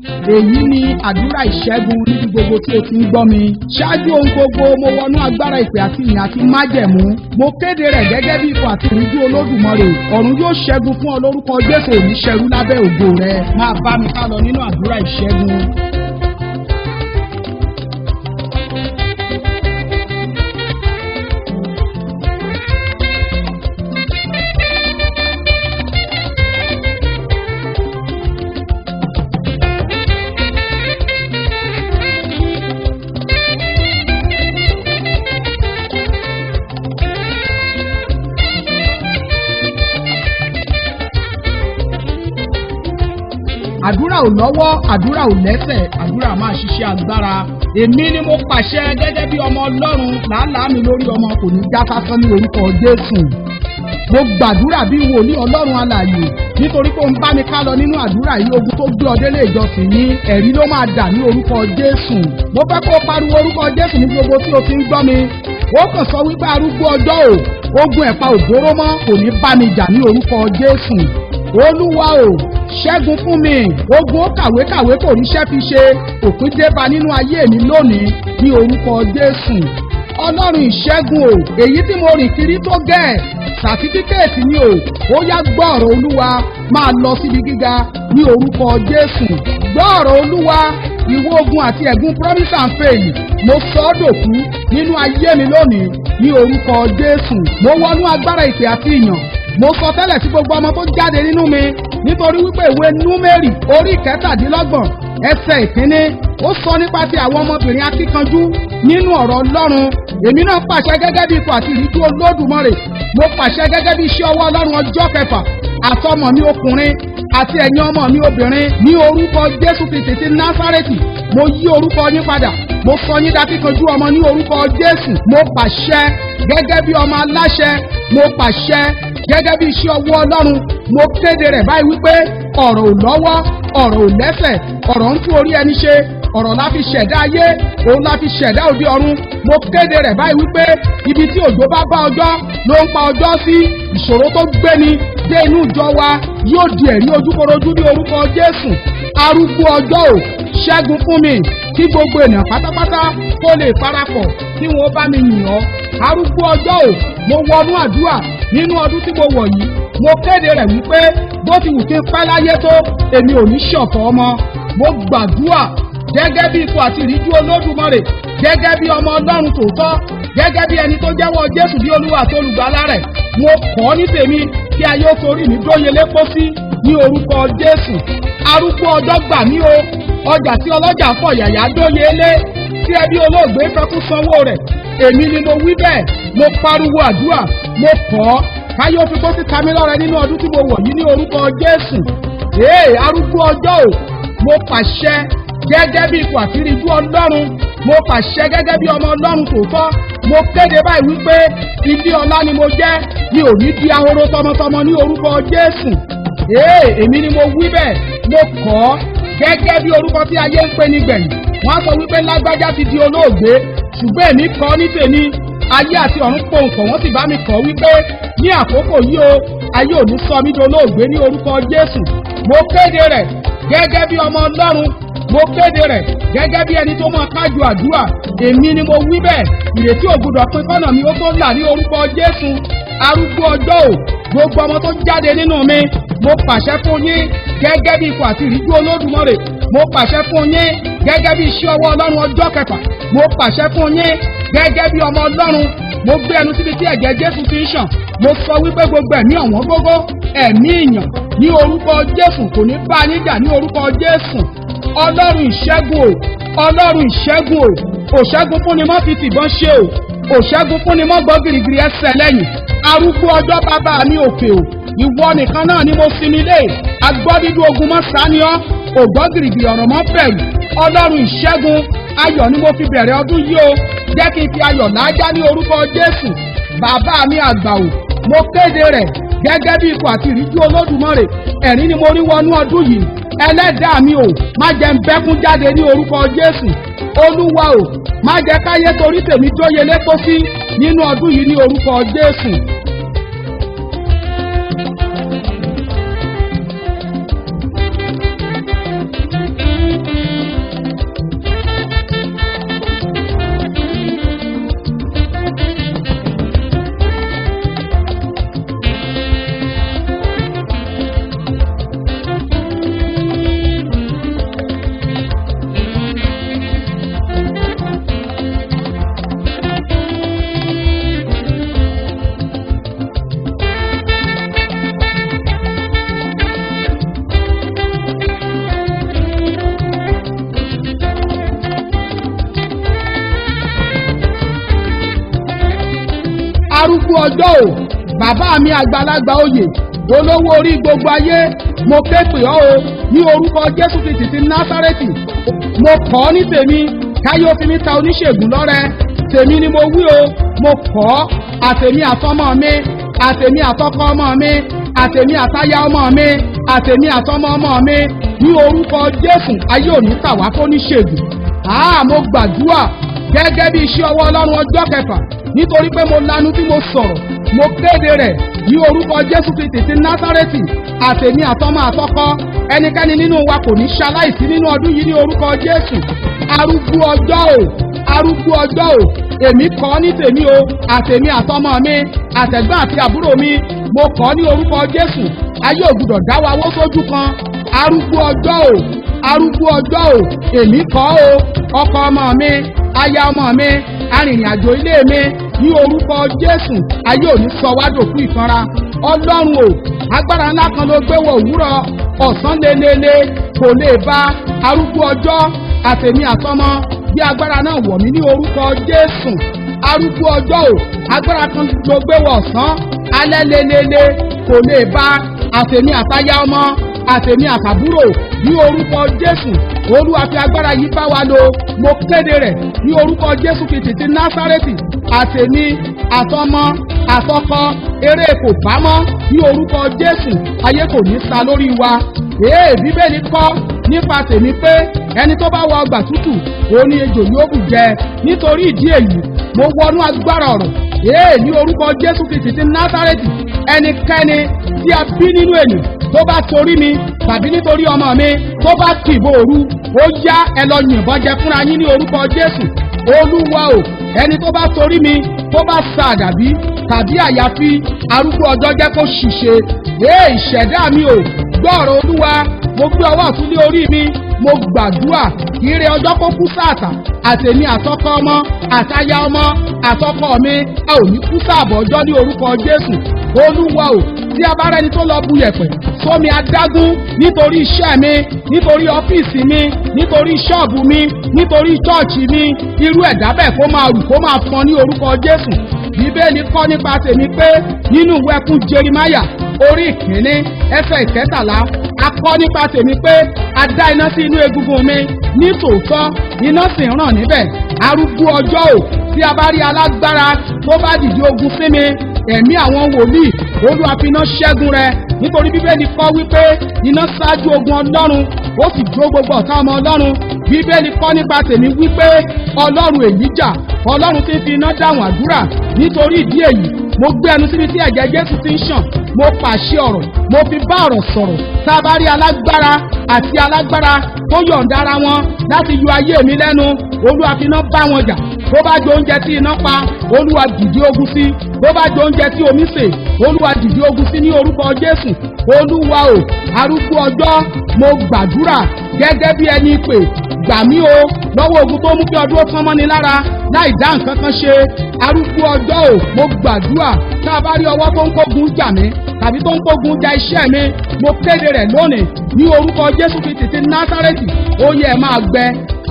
Èyí ni àdúrà ìṣẹ́gun níbi gbogbo tí o ti ń gbọ́ mi. Ṣáájú ohun gbogbo mo wọnú agbára ìpè àti ìyìn àti májẹ̀mú. Mo kéde rẹ̀ gẹ́gẹ́ bí ipò àti ìrújú Olódùmarè. Ọ̀run yóò ṣẹ́gun fún ọ lórúkọ Jésù, òní ṣẹrú lábẹ́ ògo rẹ. Máa bá mi ká lọ nínú àdúrà ìṣẹ́gun. Àdúrà ò lọ́wọ́, àdúrà ò lẹ́sẹ̀, àdúrà máa ṣiṣẹ́ agbára. Èmi ni mo pàṣẹ gẹ́gẹ́ bí ọmọ Ọlọ́run, làálàá mi lórí ọmọ kò ní já sásán ní orúkọ Jésù. Mo gbàdúrà bí wòlíì Ọlọ́run alààyè nítorí pé ó ń bá mi ká lọ nínú àdúrà yìí. Ogun tó gbé ọ délé ìjọsìn ní ẹ̀rí ló máa dà ní orúkọ Jésù. Mo fẹ́ kó o pariwo orúkọ Jésù ní gbogbo tí o ti ń gbọ́ mi. Ó kàn sọ wípé arúgbó ọjọ́ ò, ogun ẹ̀pa òdòró mọ́ kò ní bá mi jà ní orúkọ Jésù. Olúwa o, ṣẹ́gun fún mi. Ogun ó kàwé kò ríṣẹ́ fi ṣe, òpin débá nínú ayé mi lónìí ní orúkọ Jésù. Ọlọ́run ìṣẹ́gun o, èyí tí mo rìn kiri tó gẹ̀, sàtífíkẹ́ẹ̀tì ni o, ó yá gbọ́ ọ̀rọ̀ Olúwa, máa lọ síbi gíga ní orúkọ Jésù. Gbọ́ ọ̀rọ̀ Olúwa, ìwọ ogun àti ẹ̀gún promise and fail, mo sọ ọ́ dòkú nínú ayé mi lónìí ní orúkọ Jésù. Mo wọnú agbára ìpè àti ìyàn. Mo sọ tẹ́lẹ̀ sí gbogbo ọmọ tó jáde nínú mi nítorí wípé ìwé Númérì orí 27 ẹsẹ̀ 1 ó sọ nípa ti àwọn ọmọbìnrin akíkanjú nínú ọ̀rọ̀ Ọlọ́run. Èmi náà pàṣẹ gẹ́gẹ́ bí ipò àti ìríjú Olódùmarè. Mo pàṣẹ gẹ́gẹ́ bí iṣẹ́ ọwọ́ Ọlọ́run ọjọ́ kẹfà àtọmọ mi ọkùnrin àti ẹ̀yin ọmọ mi obìnrin ní orúkọ Jésù Kristi ti Násárẹ́tì. Mo yí orúkọ yín padà. Mo sọ yín dakíkanjú ọmọ ní orúkọ Jésù. Mo pàṣẹ gẹ́gẹ́ bí ọmọ aláṣẹ. Mo pàṣẹ gẹ́gẹ́ bí iṣẹ́ ọwọ́ Ọlọ́run. Mo kéde rẹ̀ báyìí wípé ọ̀rọ̀ ò lọ́wọ́, ọ̀rọ̀ ò lẹ́sẹ̀, ọ̀rọ̀ ń tún orí ẹni ṣe, ọ̀rọ̀ la fi ṣẹ̀dá ayé, òun la fi ṣẹ̀dá òde ọ̀run. Mo kéde rẹ̀ báyìí wípé ibi tí òjò bá bá ọjọ́ ló ń pa ọjọ́ sí. Ìṣòro tó gbéni dé inú ìjọ wa yóò di ẹ̀rí ojúkorojú ní orúkọ Jésù. Arúgbó ọjọ́ ò, ṣẹ́gun fún mi kí gbogbo ènìyàn pátápátá kó lè parapọ̀ kí wọ́n bá mi yìn ọ́. Arúgbó ọjọ́ ò, mo wọnú àdúrà nínú ọdún tí mo wọ̀ yìí. Mo kéde rẹ̀ wípé bó ti wù kí n pẹ́ láyé tó, èmi ò ní ṣọ̀fọ̀ ọmọ. Mo gbàdúrà gẹ́gẹ́ bí ipò àti ìríjú Olódùmarè, gẹ́gẹ́ bí ọmọ Ọlọ́run tòótọ́, gẹ́gẹ́ bí ẹni tó jẹ́wọ́ Jésù bí Olúwa àti Olùgbàlà rẹ̀. Mo kọ̀ ní tèmi kí ayé ó torí mi dóye lépo sí ní orúkọ Jésù. Arúgbó ọjọ́ gbà mí o, ọjà tí ọlọ́jà fọ̀ yàyà dóye lé, tí ẹbí olóògbé fẹ́ kú sanwó rẹ̀. Èmi ni mo wí bẹ́ẹ̀. Mo pariwo àdúrà, mo kọ̀ káyé ó fi kó sí kamí lọ́rẹ nínú ọdún tí mo wọ̀ yìí ní orúkọ Jésù. Arúgbó ọjọ́ ò, mo pàṣẹ gẹ́gẹ́ bí ipò àti ìríjú Ọlọ́run. Mo pàṣẹ gẹ́gẹ́ bí ọmọ Ọlọ́run tòótọ́. Mo kéde báyìí wípé ilé ọlá ni mo jẹ́, mi ò ní di ahoro tọmọtọmọ ní orúkọ Jésù. Èmi ni mo wí bẹ́ẹ̀. Mo kọ̀ gẹ́gẹ́ bí orúkọ tí ayé ń pè ní gbẹ̀yìn. Wọ́n sọ wípé lágbájá ti di olóògbé, ṣùgbọ́n èmi kọ̀ ní tèmi. Ayé àti ọ̀run pohùnkọ̀ wọ́n sì bá mi kọ̀ wípé ní àkókò yìí o, ayé ò ní sọ mí di olóògbé ní orúkọ Jésù. Mo kéde rẹ̀ gẹ́gẹ́ bí ọmọ Ọlọ́run. Mo kéde rẹ̀ gẹ́gẹ́ bí ẹni tó máa kájú àdúrà. Èmi ni mo wí bẹ́ẹ̀. Ìrètí ò gbọdọ̀ pin kọ́nà mi ó tó là ní orúkọ Jésù. Arúgbó ọjọ́ ò, gbogbo ọmọ tó jáde nínú mi, mo pàṣẹ fún yín gẹ́gẹ́ bí ipò àti ìríjú Olódùmarè. Mo pàṣẹ fún yín gẹ́gẹ́ bí iṣẹ́ ọwọ́ Ọlọ́run ọjọ́ kẹfà. Mo pàṣẹ fún yín gẹ́gẹ́ bí ọmọ Ọlọ́run. Mo gbé ẹnu síbi tí ẹ̀jẹ̀ Jésù ti ń ṣàn. Mo sọ wípé gbogbo ẹ̀mí ọ̀wọ́n gógó, ẹ̀mí ìyàn ní orúkọ Jésù kò ní bá yín jà ní orúkọ Jésù. Ọlọ́run ìṣẹ́gun o, Ọlọ́run ìṣẹ́gun o, òṣẹ́gun fúnni mọ́ fi tìbọn ṣe o, òṣẹ́gun fúnni mọ́ gbọ́ gìrìgìrì ẹsẹ̀ lẹ́yìn. Arúgbó ọjọ́ bàbá mi òkè o, ìwọ nìkan náà ni mo sinmi lé. Agbọ́dídú ogun mọ́ sáni ọ́, ògbọ́ gìrìgìrì ọ̀rọ̀ mọ́ bẹ̀rù. Ọlọ́run ìṣẹ́gun, ayọ̀ ni mo fi bẹ̀rẹ̀ ọdún yìí o. Jẹ́ kí n fi ayọ̀ lájá ní orúkọ Jésù. Bàbá mi àgbà o, mo kéde rẹ̀ gẹ́gẹ́ bí ipò àti ìríjú Olódùmarè. Ẹ̀rín ni mo rí wọnú ọdún yìí. Ẹlẹ́dàá mi o, má jẹ́ n bẹ́kún jáde ní orúkọ Jésù. Olúwa o, má jẹ́ káyé torí tèmi dóye lépo sí nínú ọdún yìí ní orúkọ Jésù. arúgbó ọjọ́ o bàbá mi àgbàlagbà oyè olówó orí gbogbo ayé mo ké pè ọ́ o ní orúkọ Jésù Kristi ti Násárẹ́tì mo kọ̀ ọ́ ní tèmi káyé ó fi mí ta oníṣègùn lọ́rẹ tèmi ni mo wí o mo kọ̀ ọ́ àtèmi àtọmọ mi àtèmi àtọkọ ọmọ mi àtèmi àtaya ọmọ mi àtèmi àtọmọ ọmọ mi ní orúkọ Jésù ayé ò ní tà wá fóníṣègùn mo gbàdúrà gẹ́gẹ́ bí iṣẹ́ ọwọ́ Ọlọ́run ọjọ́ kẹfà nítorí pé mo lanu tí mo sọ̀rọ̀ mo kéde rẹ̀ ní orúkọ Jésù Kristi ti Násárẹ́tì àtèmi àtọmọ àtọkọ ẹnikẹ́ni nínú wa kò ní ṣaláìsí nínú ọdún yìí ní orúkọ Jésù arúgbó ọjọ́ o èmi kọ̀ ní tèmi o àtèmi àtọmọ mi àtẹ̀gbọ́n àti àbúrò mi mo kọ̀ ní orúkọ Jésù ayé ò gbọdọ̀ dá wa wó sójú kan arúgbó ọjọ́ o èmi kọ̀ o ọkọ ọmọ mi aya ọmọ mi arìnrìnàjò ilé mi ní orúkọ Jésù ayé ò ní sọ wá dòkú ìkanra Ọlọ́run o agbára ńlá kan ló gbé wọ òwúrọ̀ ọ̀sán lélele kò lè bá arúgbó ọjọ́ àtèmi àtọmọ bí agbára náà wọ̀ mí ní orúkọ Jésù arúgbó ọjọ́ o agbára kan ló gbé wọ ọ̀sán alẹ́ lélele kò lè bá àtèmi àtaya ọmọ àtèmi àtàbúrò ní orúkọ Jésù Olúwa fi agbára yìí bá wa lò mo kéde rẹ̀ ní orúkọ Jésù Kristi ti Násárẹ́tì àtèmi àtọmọ àtọkọ eré kò bá mọ́ ní orúkọ Jésù ayé kò ní sa lórí wa Bíbélì kọ́ nípa tèmi pé ẹni tó bá wọ ọgbà tútù òun ni ejò yóò bù jẹ nítorí ìdí èyí mo wọnú agbára ọ̀rọ̀ ní orúkọ Jésù Kristi ti Násárẹ́tì ẹnikẹ́ni tí a bí nínú ènìyàn tó bá torí mi tàbí nítorí ọmọ mi tó bá kìbò òru ó yá ẹ lọ yìnbọn jẹ fúnra yín ní orúkọ Jésù Olúwa o ẹni tó bá torí mi tó bá sa àdàbí tàbí àyàfi arúgbó ọjọ́ jẹ́ kó ṣìṣe ìṣẹ̀dá mi o gbọ́ ọ̀rọ̀ Olúwa mo gbé ọwọ́ ọ̀tún lé orí mi mo gbàdúrà ire ọjọ́ kó kú sáàtà àtèmi àtọkọ ọmọ àtaya ọmọ àtọkọ mi a ò ní kú sáàbọ̀ ọjọ́ ní orúkọ Jésù Olúwa o tí a bá rẹni tó lọ bu yẹ̀pẹ̀ sómi adágún nítorí iṣẹ́ mi nítorí ọ́fíìsì mi nítorí ṣọ́ọ̀bù mi nítorí ṣọ́ọ̀ṣì mi irú ẹ̀dá bẹ́ẹ̀ kó máa rù kó máa fọn ní orúkọ Jésù Bíbélì kọ́ nípa tèmi pé nínú ìwé ẹkún Jeremáyà orí ìkíní ẹsẹ̀ ìkẹtàlá a kọ́ nípa tèmi pé a dá iná sí inú egungun mi ní tòótọ́ iná sì ń ràn níbẹ̀ arúgbó ọjọ́ o tí a bá rí alágbára tó bá dìde ogun sí mi ẹ̀mí àwọn wòlíì Olúwa fi iná ṣẹ́gun rẹ̀ nítorí Bíbélì kọ́ wípé iná ṣáájú ogun Ọlọ́run ó sì jó gbogbo ọ̀tá ọmọ Ọlọ́run Bíbélì kọ́ nípa tèmi wípé Ọlọ́run Èlíjà Ọlọ́run ti fi iná dáhùn àdúrà nítorí ìdí èyí mo gbé ẹnu síbi tí ẹ̀jẹ̀ Jésù ti ń ṣàn mo pàṣẹ ọ̀rọ̀ mo fi bá ọ̀rọ̀ sọ̀rọ̀ tá a bá rí alágbára àti alágbára tó yọ̀ǹda ara wọn láti yọ ayé mi lẹ́nu Olúwa fi iná bá wọn jà bó bá jẹ oúnjẹ tí iná pa Olúwa dìde ogun sí bó bá jẹ oúnjẹ tí omi sè Olúwa dìde ogun sí ní orúkọ Jésù Olúwa o arúgbó ọjọ́ mo gbàdúrà gẹ́gẹ́ bí ẹni pè gbà mí o lọ́wọ́ ogun tó mú kí ọdún ó tán mọ́ni lára láì dá nǹkan kan ṣe arúgbó ọjọ́ o mo gbàdúrà tá a bá rí ọwọ́ tó ń kógun jà mí tàbí tó ń kógun ja iṣẹ́ mi mo kéde rẹ̀ lónìí ní orúkọ Jésù Kristi ti Násárẹ́tì ó yẹ ẹ máa gbẹ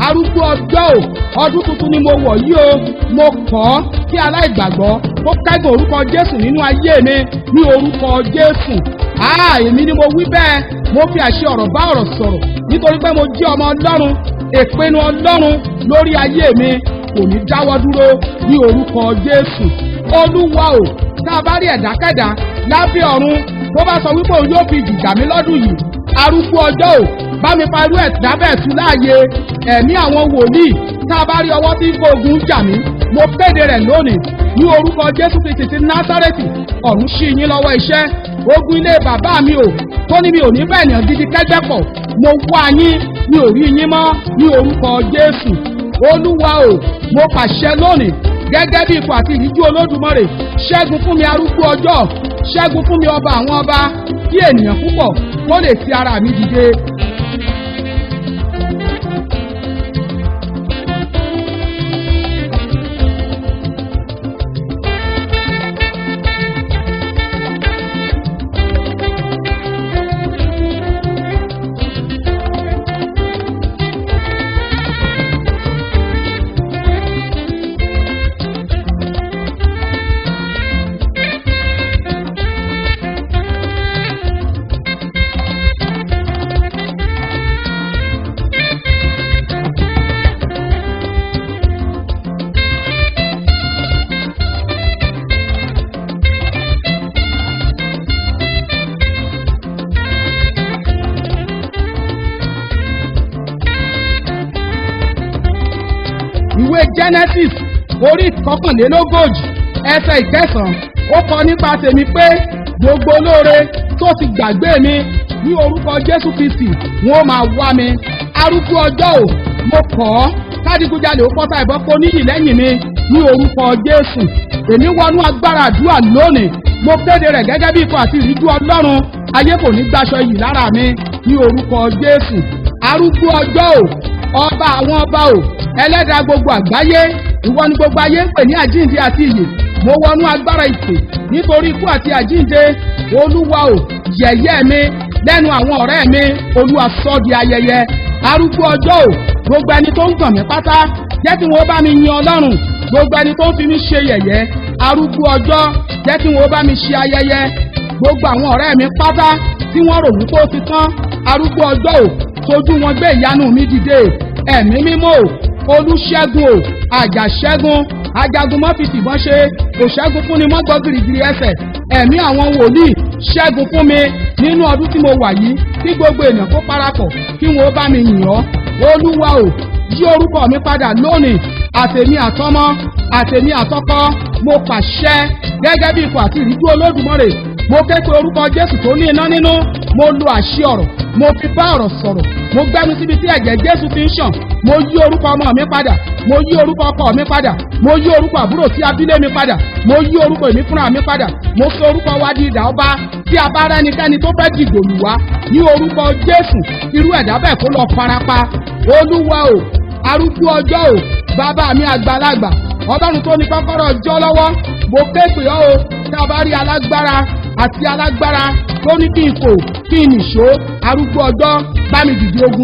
arúgbó ọjọ́ o ọdún tuntun ni mo wọ̀ yìí o mo kọ̀ kí aláìgbàgbọ́ kó kẹ́gàn orúkọ Jésù nínú ayé mi ní orúkọ Jésù èmi ni mo wí bẹ́ẹ̀ mo fi àṣẹ ọ̀rọ̀ bá ọ̀rọ̀ sọ̀rọ̀ nítorí pé mo jẹ́ ọmọ Ọlọ́run ìpinnu Ọlọ́run lórí ayé mi kò ní dáwọ́ dúró ní orúkọ Jésù Olúwa o tá a bá rí ẹ̀dákẹ́dá lábẹ́ ọ̀run tó bá sọ wípé òun yóò fi jìjà mí lọ́dún yìí arúgbó ọjọ́ o bá mi pa irú ẹ̀dá bẹ́ẹ̀ tú láàyè ẹ̀mí àwọn wòlíì tá a bá rí ọwọ́ tí ń kó ogun jà mí mo kéde rẹ̀ lónìí ní orúkọ Jésù Kristi ti Násárẹ́tì ọ̀run ṣí yín lọ́wọ́ iṣẹ́ ogun ilé bàbá mi o tó ní mi ò ní bẹ́ẹ̀ ènìyàn gidi kẹ́gbẹ́ pọ̀ mo wá yín mi ò rí yín mọ́ ní orúkọ Jésù Olúwa o mo pàṣẹ lónìí gẹ́gẹ́ bí ipò àti ìríjú Olódùmarè ṣẹ́gun fún mi arúgbó ọjọ́ ṣẹ́gun fún mi ọba àwọn ọba kí ènìyàn púpọ̀ kó lè ti ara mi dìde. ìwé Genesis orí kọkànlélógójì ẹsẹ̀ ìkẹsàn-án ó kọ nípa tèmi pé gbogbo olóore tó ti gbàgbé mi ní orúkọ Jésù Kristi wọn ó máa wá mi. Arúgbó ọjọ́ ò mo kọ̀ ọ́ kádìgúnjalè ó pọ́tà ìbọn kó níyì lẹ́yìn mi ní orúkọ Jésù. Èmi wọnú agbára àdúrà lónìí, mo kéde rẹ̀ gẹ́gẹ́ bí ikọ̀ àti ìríjú Ọlọ́run. Ayé kò ní gbàṣọ iyì lára mi ní orúkọ Jésù. Arúgbó ọjọ́ ò, ọba àwọn ọba ò, ẹlẹ́dàá gbogbo àgbáyé, ìwọ ni gbogbo ayé ń pè ní àjíǹde àti ìyè. Mo wọnú agbára ìpè nítorí ikú àti àjíǹde. Olúwa ò, yẹ̀yẹ́ mi lẹ́nu àwọn ọ̀rẹ́ mi, Olúwa sọ di ayẹyẹ. Arúgbó ọjọ́ ò, gbogbo ẹni tó ń gàn mí pátá jẹ́ kí wọ́n bá mi yin Ọlọ́run. Gbogbo ẹni tó ń fi mí ṣe yẹ̀yẹ́, arúgbó ọjọ́ jẹ́ kí wọ́n bá mi ṣe ayẹyẹ. Gbogbo àwọn ọ̀rẹ́ mi pátá tí wọ́n rò wípé ó ti tán, arúgbó ọjọ́ ò, tójú wọn gbé ìyanu mi dìde. Ẹ̀mí mímọ́ ò, olùṣẹ́gun ò, àjàṣẹ́gun, ajagun mọ́ fi tìbọn ṣe, kò ṣẹ́gun fún ni mọ́ gbọ́ gìrìgìrì ẹsẹ̀. Ẹ̀mí àwọn wòlíì ṣẹ́gun fún mi nínú ọdún tí mo wà yìí, kí gbogbo èèyàn kó parapọ̀ kí wọ́n bá mi yìn ọ́. Olúwa ò, yí orúkọ mi padà lónìí, àtèmi àtọmọ, àtèmi àtọkọ, mo pàṣẹ gẹ́gẹ́ bí ikọ̀ àti ìríjú Olódùmarè. Mo ké pe orúkọ Jésù tó ní iná nínú, mo lo àṣẹ ọ̀rọ̀, mo fi bá ọ̀rọ̀ sọ̀rọ̀, mo gbẹ́nu síbi tí ẹ̀jẹ̀ Jésù fi ń ṣàn. Mo yí orúkọ ọmọ mi padà, mo yí orúkọ ọkọ mi padà, mo yí orúkọ àbúrò tí a bí lé mi padà, mo yí orúkọ èmi fúnra mi padà. Mo sọ orúkọ wa di idà ọba. Tí a bá rẹ́nikẹ́ni tó fẹ́ dìgbò lù wá ní orúkọ Jésù, irú ẹ̀dá bẹ́ẹ̀ kó lọ farapa. Olúwa ò, arúgbó ọjọ́ ò, bàbá mi àgbàlagbà, Ọlọ́run tó ní kọ́kọ́rọ́ ọjọ́ lọ́wọ́, mo ké pè ọ́ o. Tí a bá rí alágbára àti alágbára tó ní kí n fò kí n nìṣó, arúgbó ọjọ́ bá mi dìde ogun.